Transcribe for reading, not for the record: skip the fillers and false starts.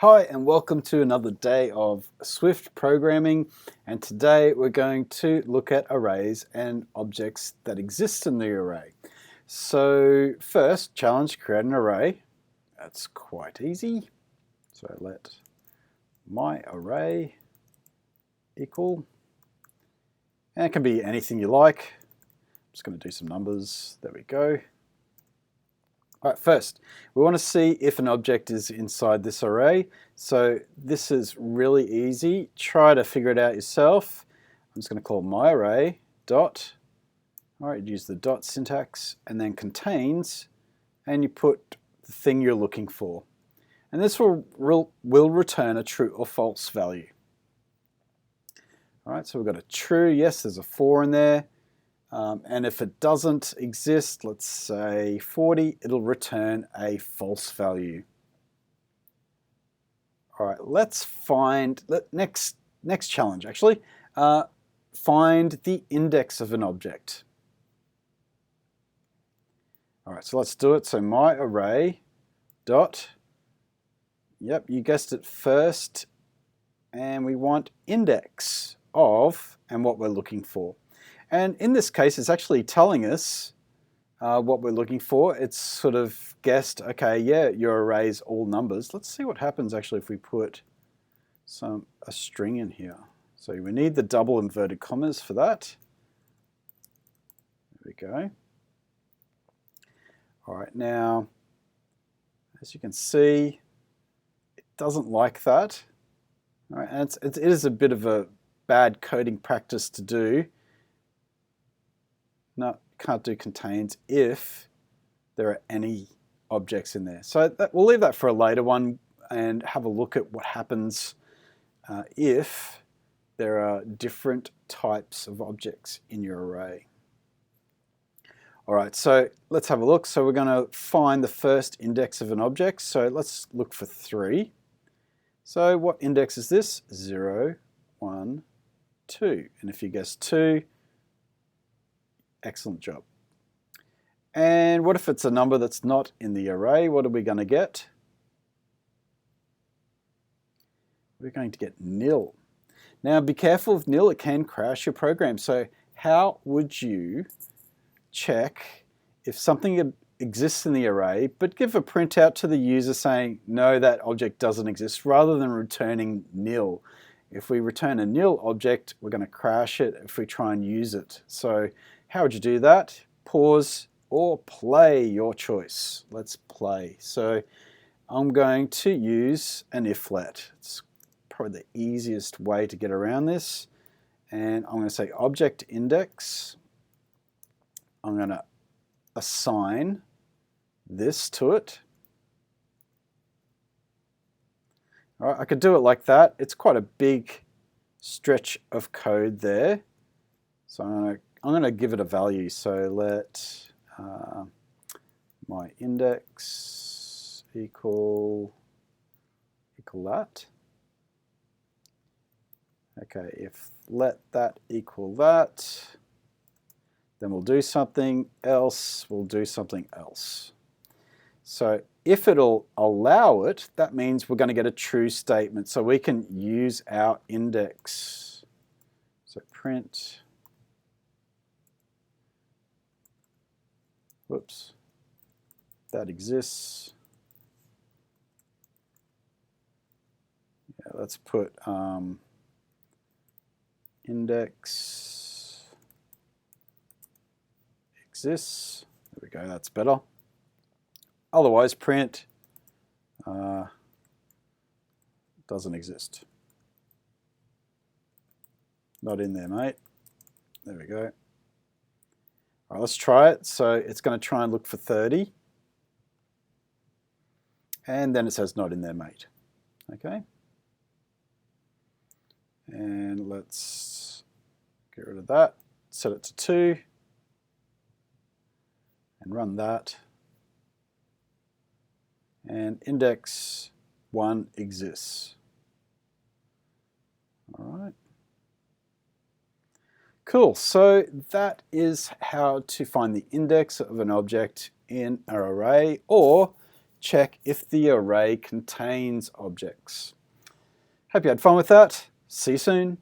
Hi and welcome to another day of Swift programming, and today we're going to look at arrays and objects that exist in the array. So first, challenge, create an array. That's quite easy. So let my array equal, and it can be anything you like. I'm just going to do some numbers. There we go. All right, first, we want to see if an object is inside this array. So this is really easy. Try to figure it out yourself. I'm just going to call my array dot. All right, use the dot syntax, and then contains, and you put the thing you're looking for. And this will return a true or false value. All right, so we've got a true, yes, there's a 4 in there. And if it doesn't exist, let's say 40, it'll return a false value. All right, let's find, next challenge actually, find the index of an object. All right, so let's do it. So my array dot, yep, you guessed it, first, and we want index of, and what we're looking for. And in this case, it's actually telling us what we're looking for. It's sort of guessed, okay, yeah, your array is all numbers. Let's see what happens actually if we put a string in here. So we need the double inverted commas for that. There we go. All right, now, as you can see, it doesn't like that. All right, and it is a bit of a bad coding practice to do. No, can't do contains if there are any objects in there. So we'll leave that for a later one and have a look at what happens if there are different types of objects in your array. All right, so let's have a look. So we're going to find the first index of an object. So let's look for 3. So what index is this? 0, 1, 2. And if you guess 2, excellent job. And what if it's a number that's not in the array? What are we going to get? We're going to get nil. Now be careful of nil, it can crash your program. So how would you check if something exists in the array, but give a printout to the user saying, no, that object doesn't exist, rather than returning nil? If we return a nil object, we're going to crash it if we try and use it. So how would you do that? Pause or play, your choice. Let's play. So I'm going to use an if let. It's probably the easiest way to get around this. And I'm going to say object index. I'm going to assign this to it. All right, I could do it like that. It's quite a big stretch of code there. So I'm going to give it a value. So let my index equal that. Okay, if let that equal that, then we'll do something else, we'll do something else. So if it'll allow it, that means we're going to get a true statement. So we can use our index. So print, whoops, that exists. Yeah, let's put index exists. There we go, that's better. Otherwise, print doesn't exist. Not in there, mate. There we go. All right, let's try it. So it's going to try and look for 30. And then it says not in there, mate. Okay. And let's get rid of that. Set it to 2. And run that. And index 1 exists. All right. Cool, so that is how to find the index of an object in an array, or check if the array contains objects. Hope you had fun with that. See you soon.